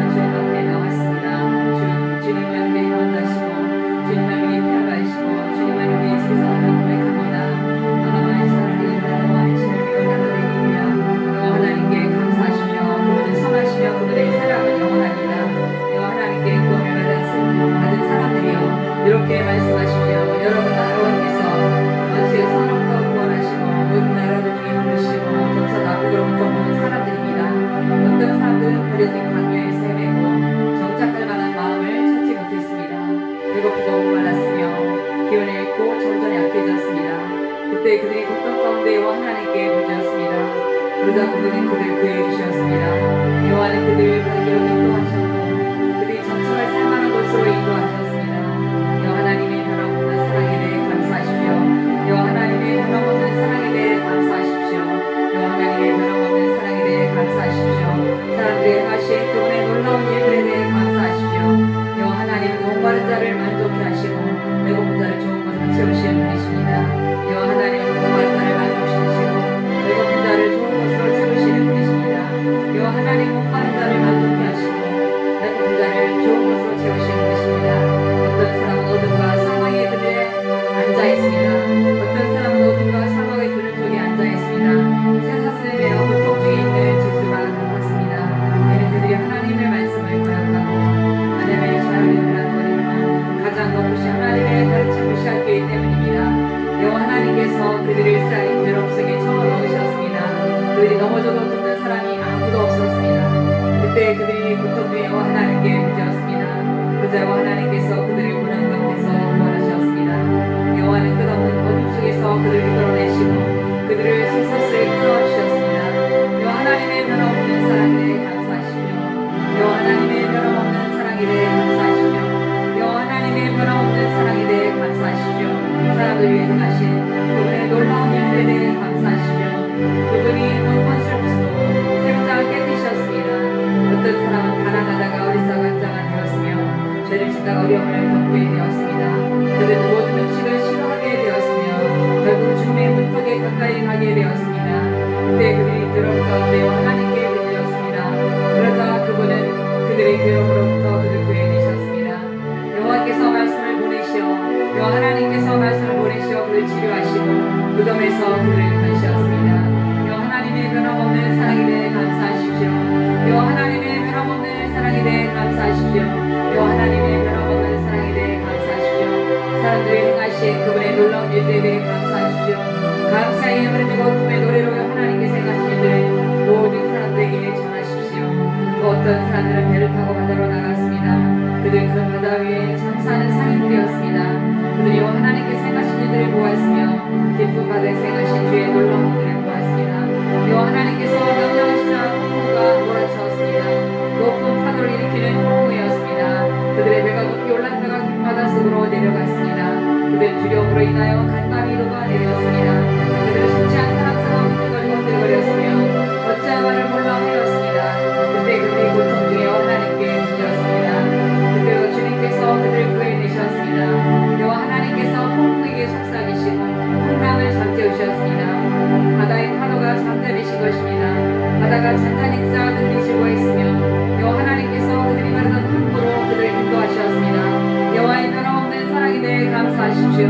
주님 앞에 나왔습니다. 주님을 위해 원하시고 주님을 위해 태어나시고 주님을 위해 제사함을 고백합니다. 하나님의 사랑이 하나님의 신을 위하여 하나님께 감사하시며 그분은 선하시며 그분의 사랑은 영원합니다. 하나님께 구원을 받은 사람들이여 이렇게 말씀하시며 여러분 하나님께서 원수의 선악과 구원하시고 모든 나라들 중에 부르시고 동서 남북으로부터 모은 사람들입니다. 어떤 사람들은 버려진 광야에서 헤매고 정착할 만한 마음을 찾지 못했습니다. 배고프고 목말랐으며 기운을 잃고 점점 약해졌습니다. 그때 그들이 고통 가운데 여호와 하나님께 부르짖었습니다. 그러자 그분이 그들을 구해 주셨습니다. 여호와는 그들을 가기로 인도하셨고 그들이 정착할 살만한 곳으로 인도하셨습니다. 여호와 하나님의 변함없는 사랑에 대해 감사하십시오. 여호와 하나님의 변함없는 사랑에 대해 감사하십시오. 여호와 하나님의 변함없는 사랑에 대해 감사하십시오. 사람들이 행하신 그분의 놀라운 일들에 대해 감사하십시오. 여호와 하나님은 목마른 자를 만족케 하시고 배고픈 자를 좋은 것으로 채우시는 분이십니다. 여호와 하나님은 목마른 자를 만족시키시고 배고픈 자를 좋은 것으로 채우시는 분이십니다. 여호와 하나님 목마른 자를 만족케 하시고 배고픈 자를 좋은 것으로 채우시는 분이십니다. 어떤 사람은 어둠과 사망의 그늘에 앉아 있습니다. 어떤 사람은 어둠과 사망의 그늘 속에 앉아 있습니다. 쇠사슬에 매어 고통 중에 있는 지수가 같았습니다. 이는 그들이 하나님의 말씀을 거역하고 하나님의 자유를 하라는 가장 높으신 하나님의 가르침을 무시하기 때문입니다. 여호와 하나님께서 그들을 쌓인 괴로움 속에 쳐넣어 넣으셨습니다. 그들이 넘어져도 돕는 사람이 아무도 없었습니다. 그때 그들이 고통 중에 여호와 하나님께 부르짖었습니다. 그러자 여호와 하나님께서 그들을 고난 가운데서 구원하셨습니다. 여호와는 끝없는 어둠 속에서 그들을 이끌어내시고 그들을 쇠사슬에 끊어주셨습니다. 여호와 하나님의 변함없는 사랑에 대해 감사하시며 여호와 하나님의 변함없는 사랑에 대해 감사하시며 여호와 하나님의 변함없는 사랑에 대해 감사하시며 사람들 위해 행하신 그분의 놀라운 일들에 대해 감사하시며 그분이 원수를 부수고 세상을 깨뜨리셨습니다. 어떤 사람은 가난하다가 어리석은 자가 되었으며 죄를 짓다가 어려움을 겪게 되었습니다. 그들은 모든 음식을 싫어하게 되었으며 결국 죽음의 문턱에 가까이 가게 되었습니다. 그때 그들이 괴로움 가운데 하나님께 부르짖었습니다. 그러자 그분은 그들의 괴로움으로부터 그들을 구해내셨습니다. 여호와께서 말씀을 보내시어 여호와 하나님께서 말씀을 보내시어 그를 치료하시고 무덤에서 그들을 건지셨습니다. 여호와 하나님의 변함없는 사랑에 대해 감사하십시오. 여호와 하나님의 변함없는 사랑에 대해 감사하십시오. 여호와 하나님의 변함없는 사랑에 대해 감사하십시오. 사람들이 행하신 그분의 놀라운 일들에 대해 감사하십시오. 감사의 예물을 주고 그분의 노래로 하나님께서 행하신 일들을 모든 사람들에게 전하십시오. 또 어떤 사람들은 배를 타고 바다로 나갔습니다. 그들 그 바다 위에 잠수하는 상인들이었습니다. 그들이 하나님께서 행하신 일들을 보았으며 깊은 바다에서 행하신 주의 놀라운 일들을 보았습니다. 여호와 하나님께서 명령하시자 폭풍우가 몰아쳤습니다. 높은 파도를 일으키는 폭풍우였습니다. 그들의 배가 높이 올랐다가 깊은 바다 속으로 내려갔습니다. 그들 두려움으로 인하여 간담이 녹아내렸습니다. 그들은 심취한 사람처럼 흔들거리며 어찌할 말을 몰라 하였습니다. 그때 그들이 고통 중에 하나님께 부르짖었습니다. 그때 주님께서 그들을 구해내셨습니다. 여호와 하나님께서 폭풍에게 속삭이시고 풍랑을 잠재우셨습니다. 바다의 파도가 잠잠해진 것입니다. 바다가 잔잔히 쌓아들이시고 있으며 여호와 하나님께서 그들이 마르던 항구로 그들을 인도하셨습니다. 여호와의 변함없는 사랑에 대해 감사하십시오.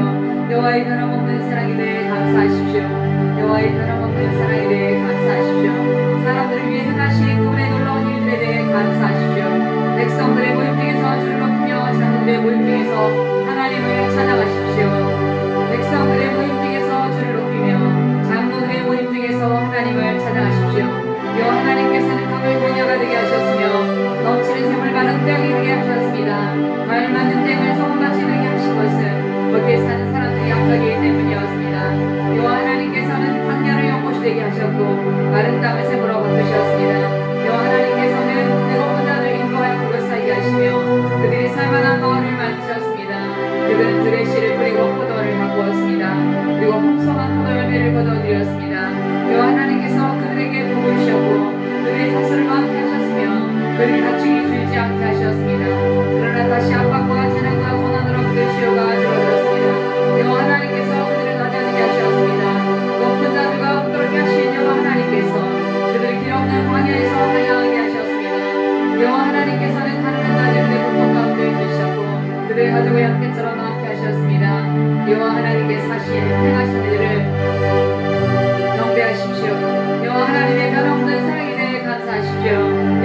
여호와의 변함없는 사랑에 대해 감사하십시오. 여호와의 변함없는 사랑에 대해 감사하십시오. 사람들을 위해 행하신 그분의 놀라운 일들에 대해 감사하십시오. 백성들의 모임 중에서 주를 높이며 장로들의 모임 중에서 하나님을 찬양하십시오. 백성들의 모임 중에서 주를 높이며 장로들의 모임 중에서 하나님을 찬양하십시오. 여호와 하나님께서는 강을 광야가 되게 하셨으며 넘치는 샘을 마른 땅이 되게 하셨습니다. 과일 맞는 땅을 소금같이 되게 하신 것은 거기에 사는 사람들이 약하기 때문이었습니다. 여호와 하나님께서는 광야를 연못이 되게 하셨고 마른 땅을 샘으로 바꾸셨습니다. 여호와 하나님께서는 배고픈 자를 인도하여 그것 살게 하시며 그들이 살만한 마을을 만드셨습니다. 그들은 들의 씨를 뿌리고 포도를 가꾸었습니다. 그리고 풍성한 포도 열매를 거둬들였습니다. 여호와 하나님께서 그들에게 복을 주셨고 그들의 자손을 많게 하셨으며 그들이 다치기 줄지 않게 하셨습니다. 그러나 다시 압박과 재난과 고난으로 그들 시효가 줄어들었습니다. 여호와 하나님께서 그들을 나타내게 하셨습니다. 높은 자들과 부끄럽게 하신 여호와 하나님께서 가족을 함께처럼 함께 하셨습니다. 여호와 하나님께 사신 행하신 일을 경배하십시오. 여호와 하나님의 변함없는 사랑에 대해 감사하십시오.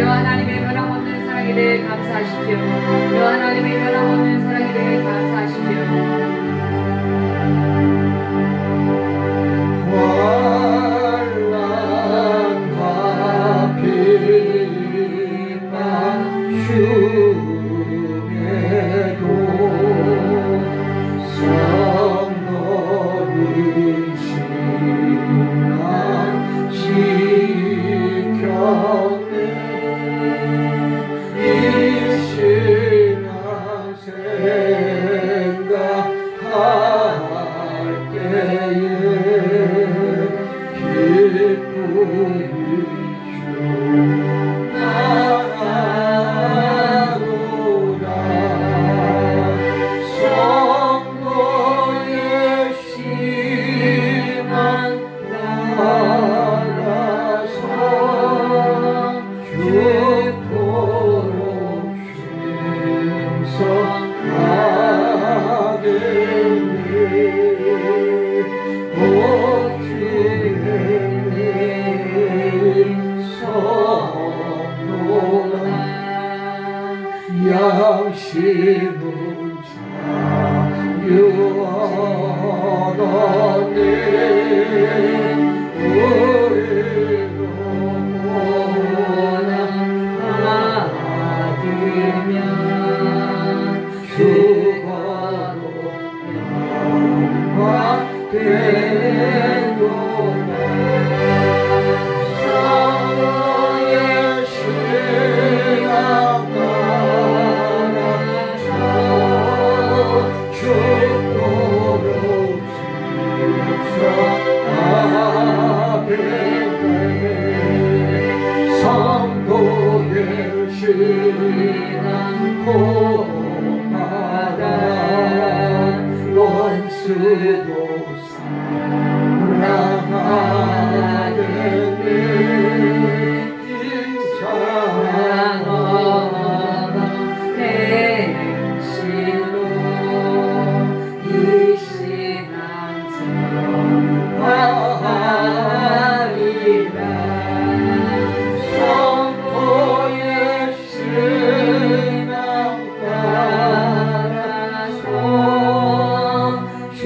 여호와 하나님의 변함없는 사랑에 대해 감사하십시오. 여호와 하나님의 변함없는 사랑에 대해 감사하십시오. 양심은 자유하다네 우리로 원하면 죽어도 영광되도다 사랑의 신앙 성도의 신앙 고마다 원수도 사랑하겠네 인자하다 행실로 이 신앙 전하리라 성도의 신앙 따라서 주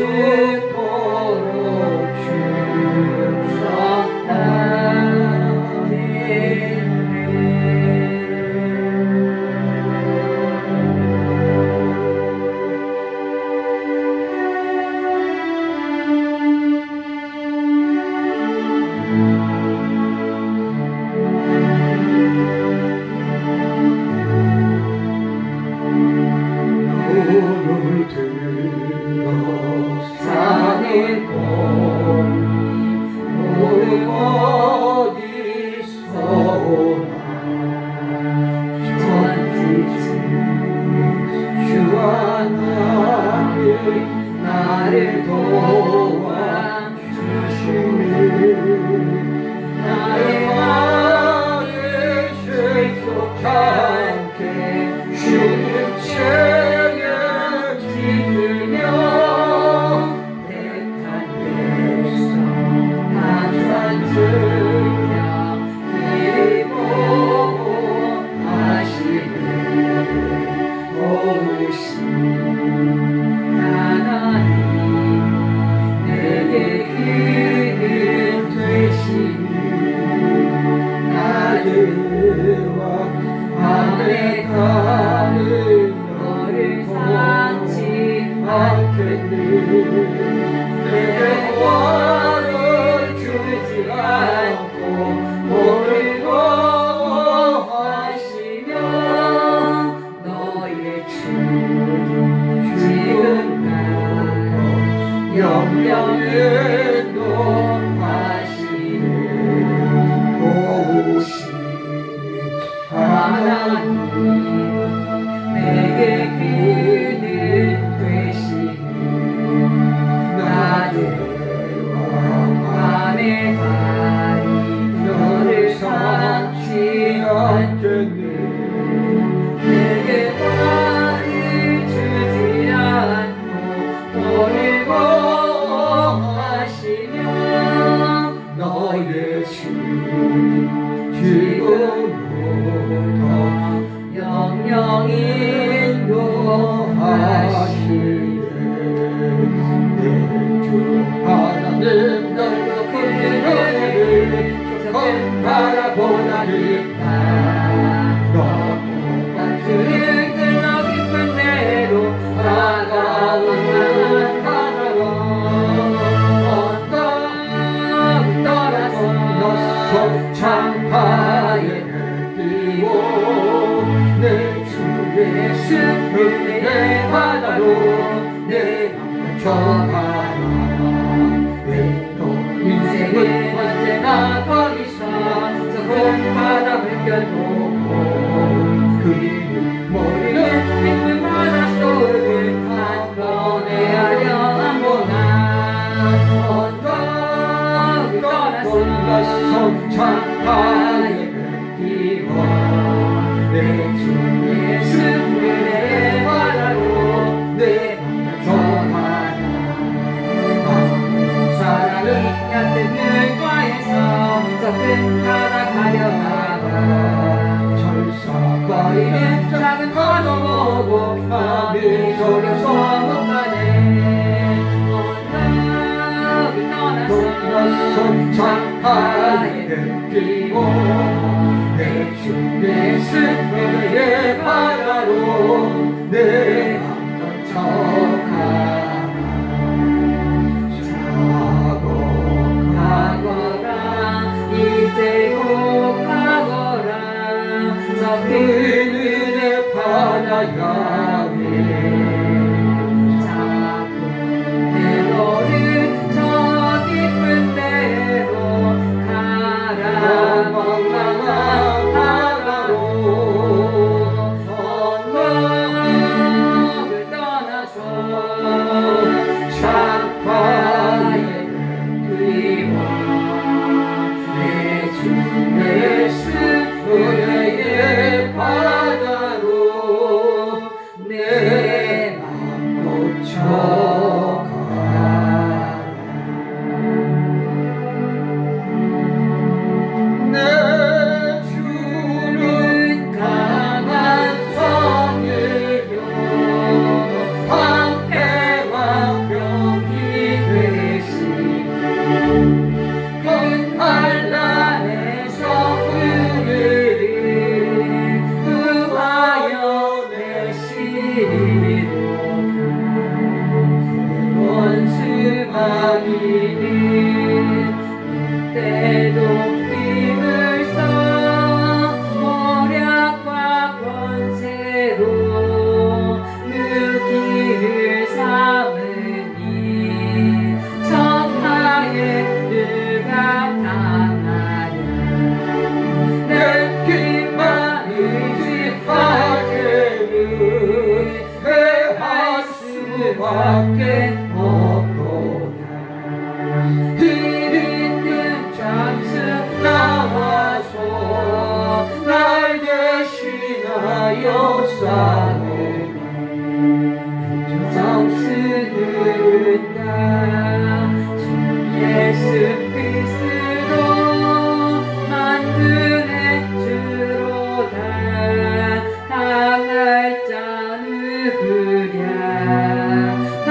바라보나니까 너무 그를 끌어 깊은 데로 나가는 바다로 언덕 떠나서 너서 창파에 뛰고 내 주의 숲의 바다로 내 맘을 전하라 외로 인생은 언제나 거기서 저 큰 바다 물결보고 그리는 머리는 깊은 바닷속을 한 번에 하려 한보나 언덕을 떠나서 창가에 뛰어 내 주의 숲의 바다로 내 맘을 전하라 사랑이 얕은 물가에서 저 큰 바다 가려다가 철사거리는 작은 파도 보고 마음이 졸여서 못 가네 언덕을 떠나서 창가에 뛰고 내 주의 숲의 바다로 내 맘 던져가 가거라 이제 곧 가거라 저 그늘의 바다야 자꾸 내 너를 저 깊은 데로 가라 망망한 바다로 언덕을 떠나서 창파에 뛰어 내 주의 숲의 바다로 내 맘 고쳐가라 내 주는 강한 성이요 황폐와 병기 되시 큰 환난에서 우리를 구하여 내시리로다 원수 마귀는 이때도 힘을 써 모략과 권세로 그 길을 삼으니 천하의 누가 당하랴 내 길만 의지하게는 회할 수밖에 없도다 길 있는 장수 나와서 날 대신하여 싸우라 정수는 나 주 예수 그리스도 만군의 주로다 강할 자 누구랴 난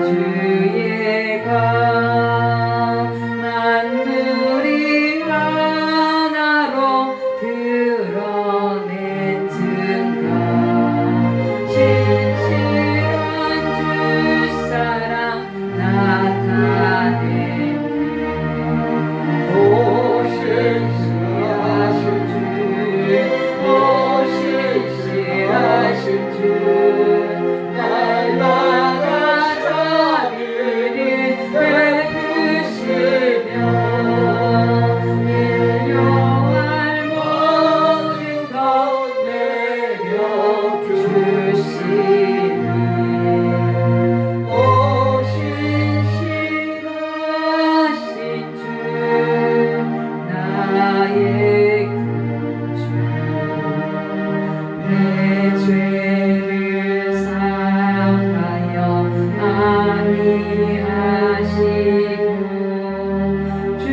주의 것 만물이 하나로 드러낸 증거 신실한 주 사랑 나타내네 오 신실하신 주 오 신실하신 주 날마다 자비를 베푸시며 일용할 모든 것 내려주시니 오 신실하신 주 나의 구주 내 죄를 사하여 아니하시고 주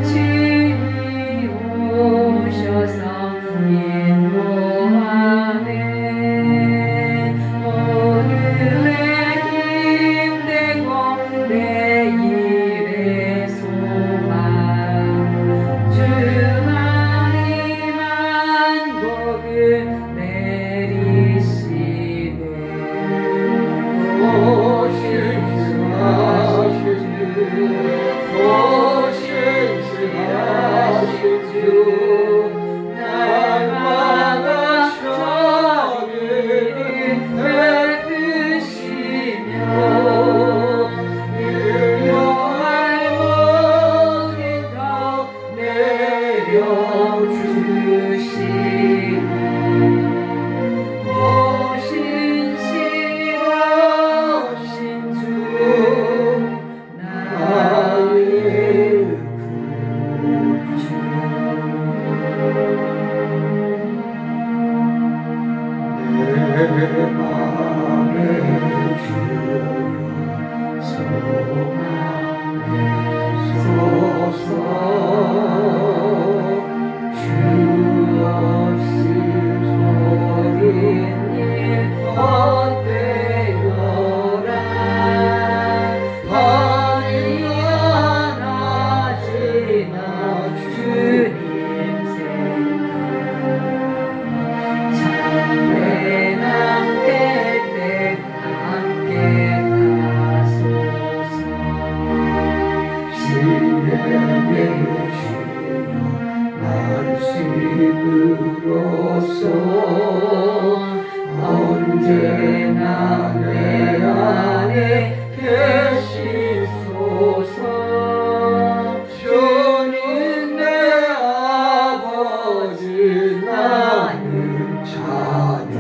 친히 오셔서 인도하네 오늘의 힘되고 내일의 소망 주만이 만복을 내리시네 오 신실하신 주 오 신실하신 주 날마다 자비를 베푸시며 일용할 모든 것 내려주시니 오 신실하신 주 나의 구주 내 맘에 주여 소망하소서 주 없이 소린 일 어때요라 한이하나지나 주님 생각 참된 함께 때 함께 가소서 시련의 주여 말씀으로써 언제나 내 안에 계시소서 주는 내 아버지 나는 자녀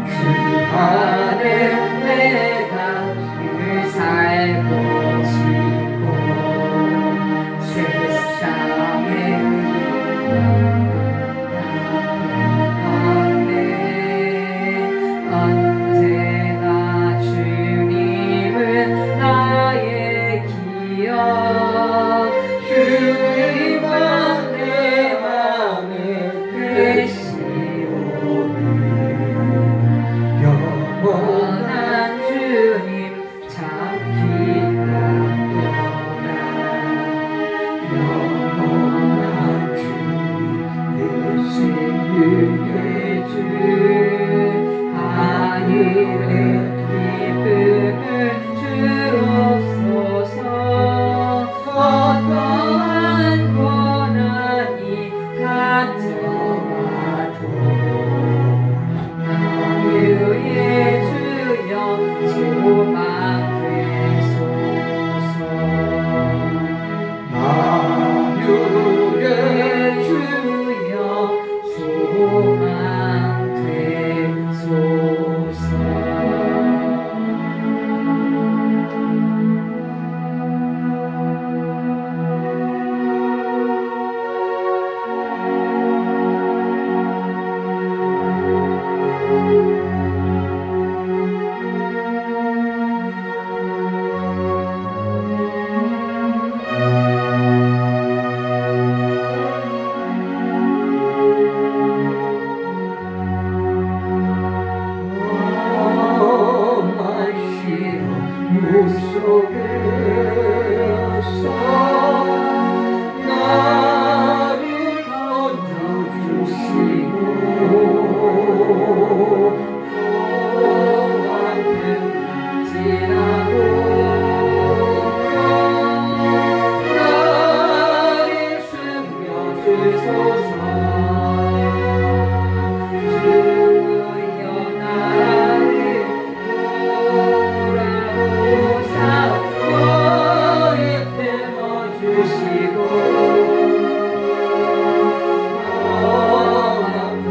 주 안에 내가 늘 살고 지고 세상에 언제나 주님은 속에서 나를 얹어주시고 너한테 지나고 나를 숨겨주소서 주여 나를 돌아보사 머리 펴주시고 너만큼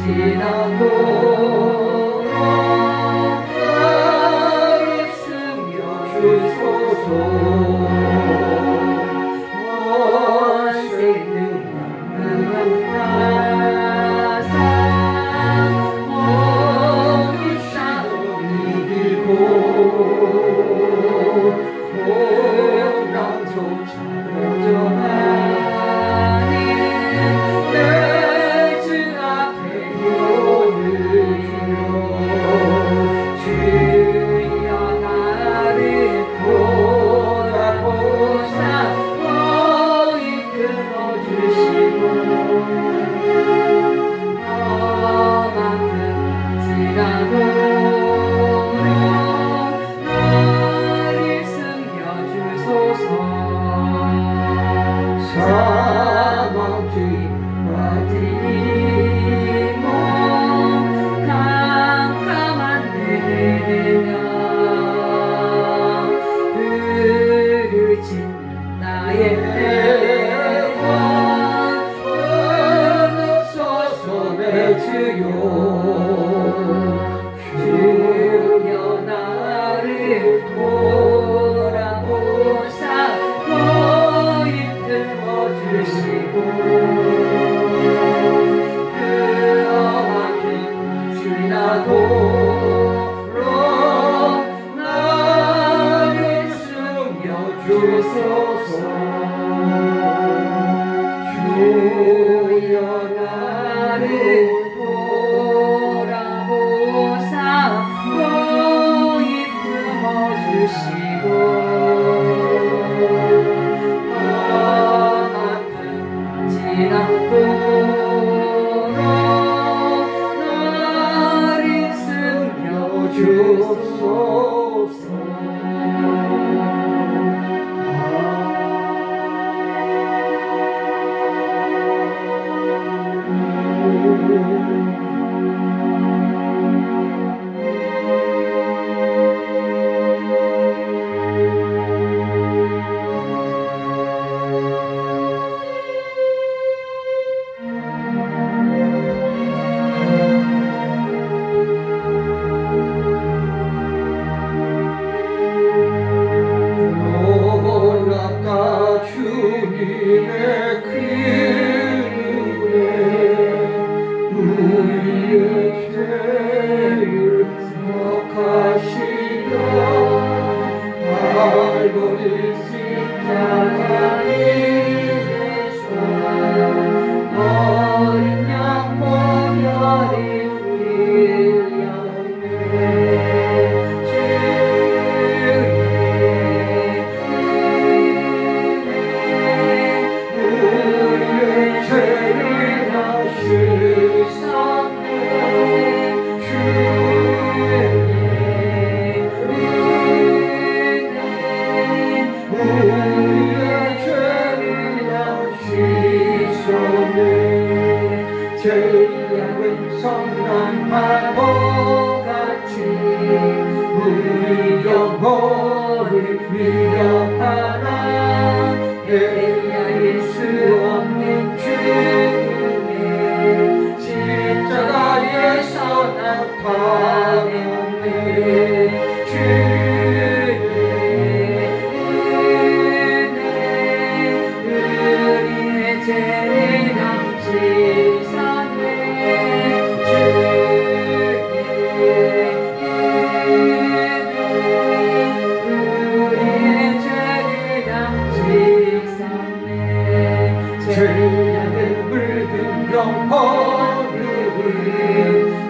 지나도록 나를 숨겨주소서 원세 능력하사 어디 샤오니 들고 고랑조차를 전하니 내 주 앞에 요를 주여 나를 돌아보사 머리 끊어주시고 너만큼 지나도록 나를 숨겨주소서 사망 뒤바지 몸 캄캄한 내면 부르짖 나의 원 부르소서 내 주여 주여 나를 돌아보사 너희 들어주시고 그만큼 지나도록 나를 숨겨주소서 주여 나를 돌아보사 너희 품어주시고 너만큼 지나도록 나를 숨겨주소서 놀랍다 주님의 그 은혜 우리의 죄를 기억하시며 발버린 십자가에서 어린 양 모혈이 흘렸네 우리의 죄를 다 씻었네 주의 우리의 죄를 다 씻었네 죄악은 선한 바보같이 우리 영혼을 위협하나 헤아릴 수 없는 죽음에 십자가에서 나타났네 주의 은혜 우리의 죄를 다 씻었네 우리의 죄를 다 씻었네 죄악에 물든 영혼을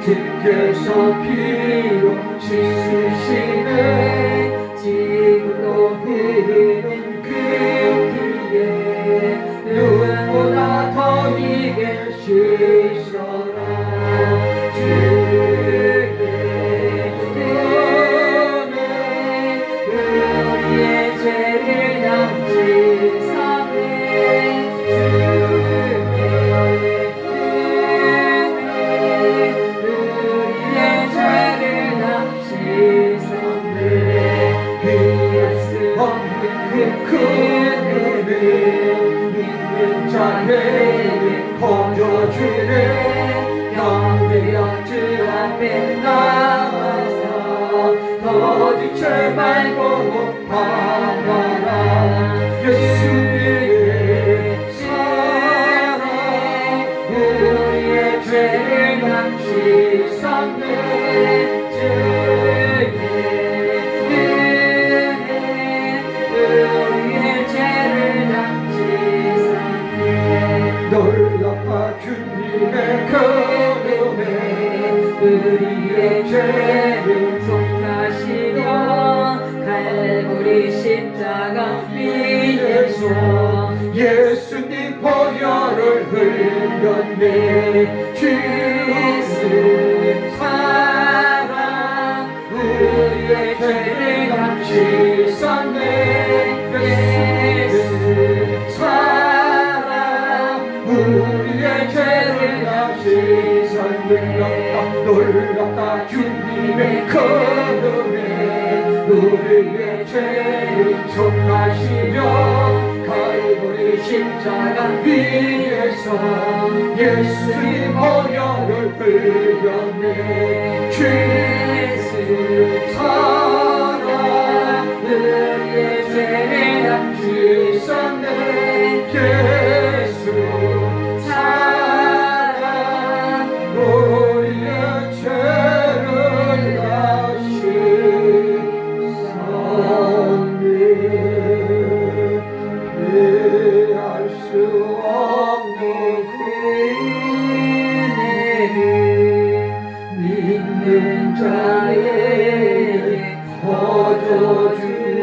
주께서 피로 씻으시네 받아라. 예수의 사랑 우리의 죄를 감시 삼네. 놀랍다 주님의 걸음에 우리의 죄를 속하시며 갈보리 십자가 위에서 예수님 보혈을 흘렸네. 예수 사랑 우리의 죄를 감시 삼네. 예수 사랑 우리의 죄를 감시 삼네. 놀랍다 주님의 걸음에 우리의 죄를 속하시며 갈보리 십자가 위에서 예수님 보혈을 흘렸네. 예수 사랑 우리의 죄를 감시 삼네. 예수 사랑 우리의 죄를 다시 삼네. 이해할 수 없는 그 은혜를 믿는 자에게 거저주네.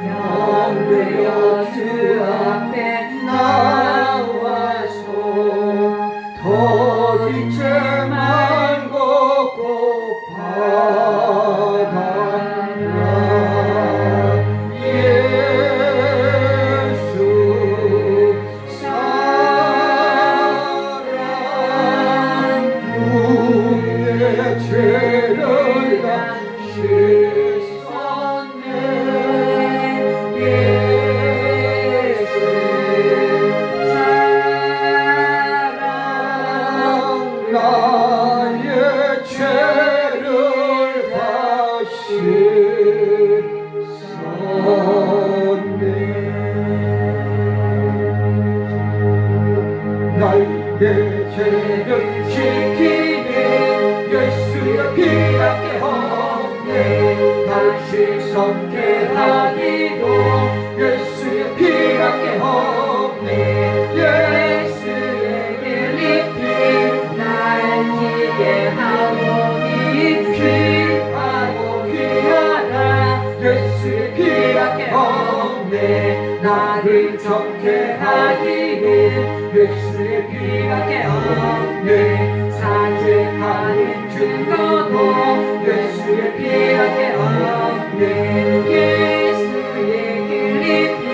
형되어 주 앞에 나와서 더 지체 말고 꼭 받아라. 예수 사랑 우리의 죄를 다시 썼네. 예수 사랑 나의 죄를 다시 썼네. 나의 죄를 지키는 예수의 피밖에 없네. 다시 섞게 하기도 예수의 피밖에 없네. 예수의 길리피 날 기게 하오니 귀하고 귀하다. 예수의 피밖에 없네. 나를 정케 하기는 예수의 피밖에 없네. 사죄하는 증거도 예수의 피밖에 없네. 예수의 길리피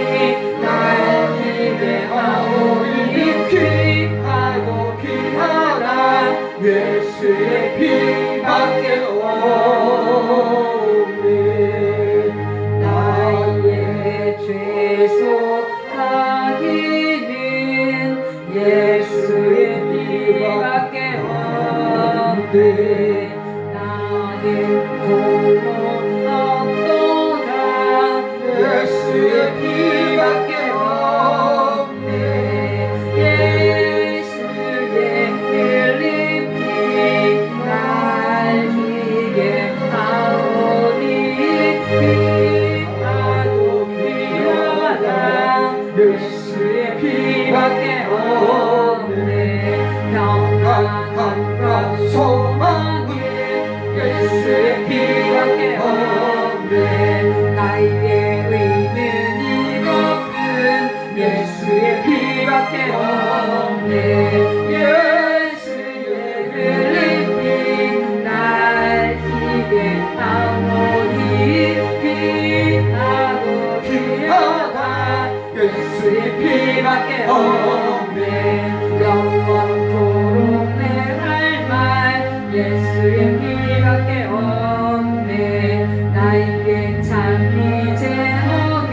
날 기대하오니 귀하고 귀하다. 예수의 피밖에 없네. 나의 죄속하기는 예수의 피밖에 없네. 나는 홀로 없도다. 예수의 피밖에 없네. 예수의 흘린 피 날 기게 하오니 귀하고 귀하다. 예수의 피밖에 없네. 평안함과 소망이 예수의 피밖에 없네. 나의 의는 이것뿐 예수의 피밖에 없네. 예수의 흘린 피 날 기대하오니 귀하고 귀하다. 예수의 피밖에 없네. 영원토록 내 할 말 예수의 피밖에 없네. 나에게 참이 제목은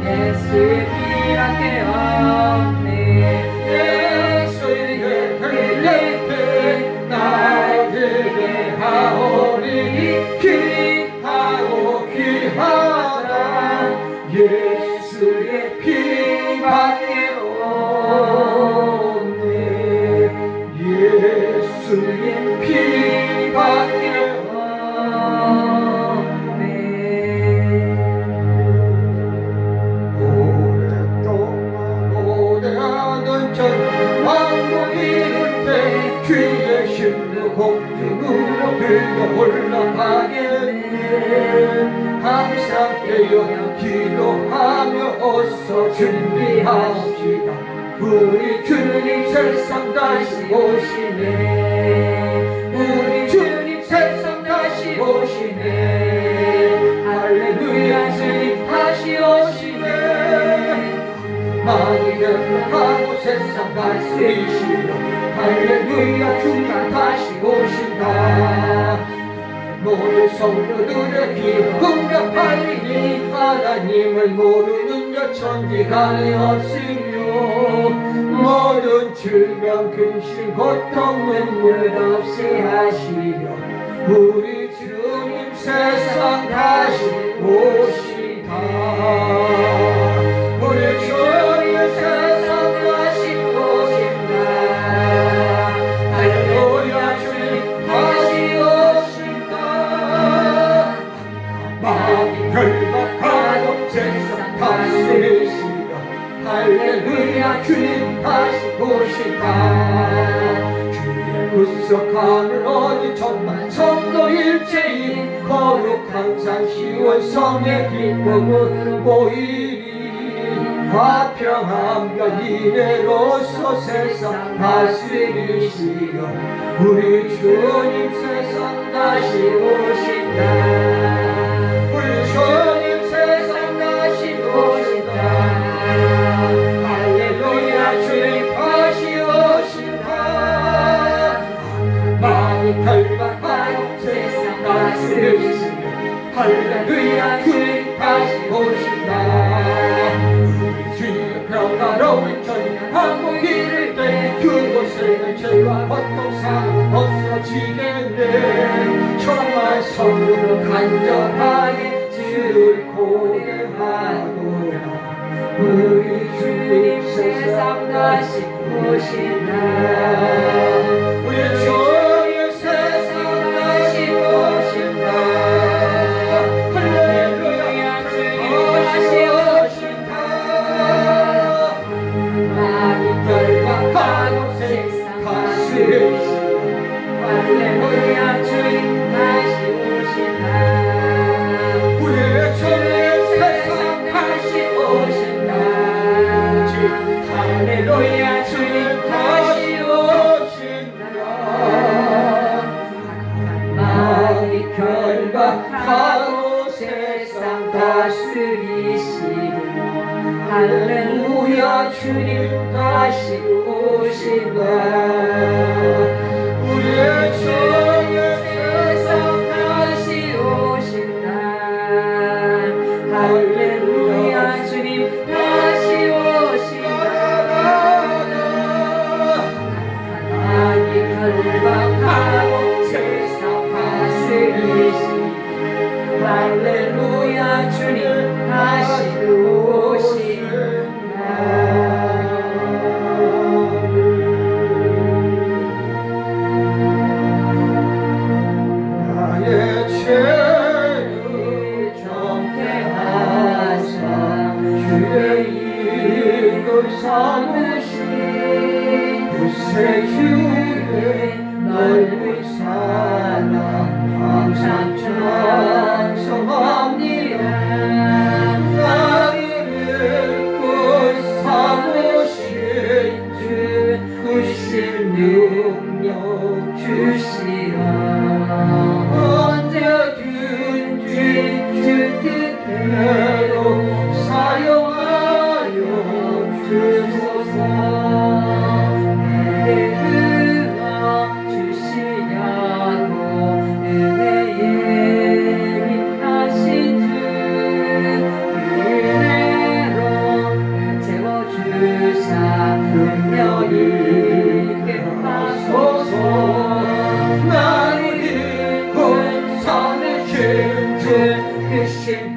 예수의 피밖에 없네. 예수의 흘린 피 날 기게 하오니 귀하고 귀하다. 예수의 피밖에 없네. 예수의 피밖에 없네. 오랫동안 오래하던 전 왕국 이룰 때 주의 심도 공중으로 들려 올라가게 돼. 항상 깨어 기도하며 어서 준비합시다. 우리 주님 세상 다시 오시네. 우리 주님 세상 다시 오시네. 할렐루야 주님 다시 오시네. 많이 변화하고 세상 다스리시며 할렐루야 주님 다시 오신다. 모든 성도들의 기도 응답하리니 하나님을 모르는 자 천지간에 없으며 모든 질병 근심 고통 눈물 없이 하시며 우리 주님 세상 다시 오시다. 우리 주님 세상 다시 오신다. 할렐루야 주님 다시 오신다. 마귀 결박하고 세상 다스리시며 할렐루야 주님 다시 오신다. 주의 구속함을 어디 천만 성도 일체인 거룩한 산 시온 성의 기쁨으로 모이리. 화평함과 이래로서 세상 다스리시며 우리 주님 세상 다시 오신다. 우리 주님 세상 다시 오신다. 할렐루야 주님 다시 오신다. 많이 결박하고 세상 다스리시며 할렐루야 주님 다시 오신다. 주의 평화로운 전하고 이를 때 그곳에는 죄와 고통 사랑 없어지겠네. 정말 성도로 간절하게 주를 고대하노라. 우리 주님 세상 다시 오신다. 우리 주님 세상 다시 오신다. 할렐루야 주님 다시 오신다. 많이 결박하고 세상 다스리시며 할렐루야 주님 다시 오신다. 우리의 주님 세상 다시 오신다. 할렐루야 주님 다시 오신다. 많이 결박하고 세상 다스리시며 할렐루야 주님 다시 오신다. 우리의 주님 세상 다시 오신다. 할렐루야 주님 다시 오신다. 많이 결박하고 세상 다스리시며 할렐루야 주님 다시 오신다. 나의 죄를 정죄하사 주의 이름을 삼으신 구세 주의 넓은 사랑 항상 찬송합니다. 나를 그 삼으신 주 크신 능력 주시라. 언제든지 주 뜻대로 사용하여 주소서. 내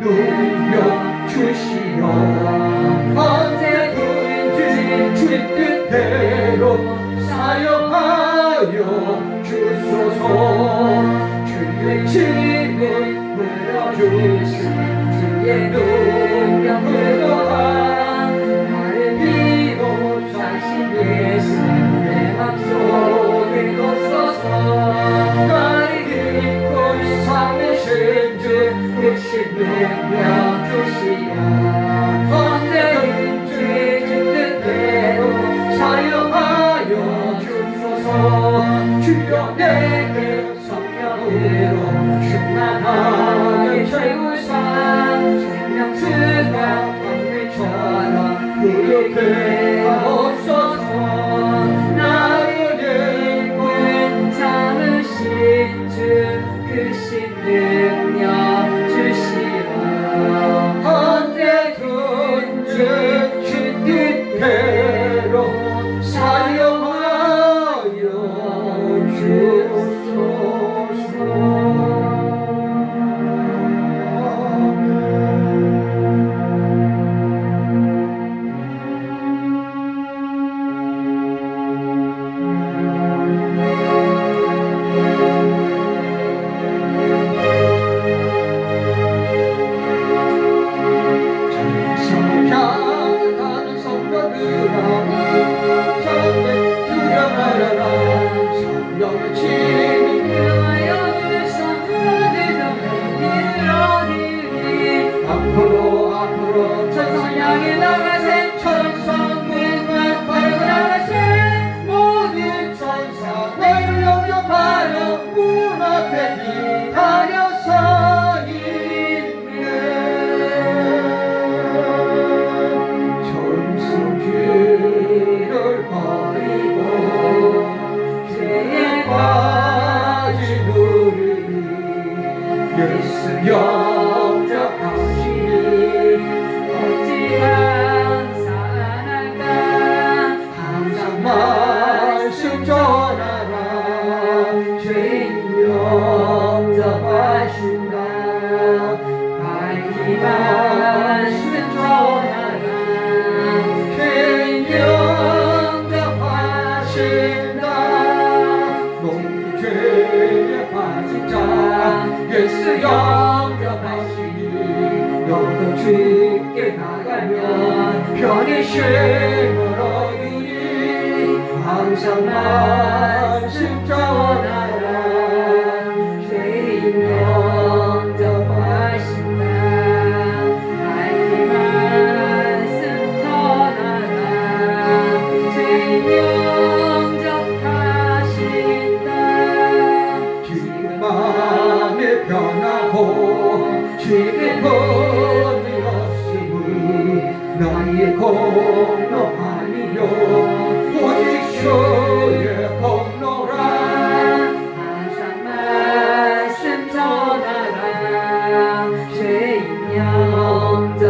능력 주시어 언제든지 주 뜻대로 사용하여 주소서. 주의 힘을 물어주신 주의 능력으로 나를 비롯하신 예수 내 맘속에 뒀소서. 나를 믿고 삼으신 주 크신 능력 주시어 언제든지 주 뜻대로 사용하여 주소서. 주여 내게 성령으로 충만하게 채우사 생명수가 강물처럼 흐르게 하옵소서. 나를 읽고 참으신 주 크신 능력 주시어 언제든지 주 뜻대로 사용하여 주소서. 찬양하는 성도들아 참내 두려워하라. 성령의 침이 하여 주사 앞으로 천성 향해 나가세 천성문을 밟고 나가세. 모든 천사 너를 영접하여 문 앞에 기다려 서 있네. 천수길을 버리고 죄에 빠진 우리 예수 영접하시니 어찌 감사할까. 항상 말씀 전하라. 죄인 영접하신다. 밝히 말씀 전하라. 죄인 영접하신다. 너희 죄에 빠진 자 예수 영접하시니 너도 주께 나가면 편히 쉼을 얻으니 항상 말씀 전하라. 죄인 영접하신다. 밝히 말씀 전하라. 죄인 영접하신다. 지금 마음이 변하고 지금 본이 없음을 나의 공로 아니요 오직 주의 공로라. 항상 말씀 전하라. 죄인 영접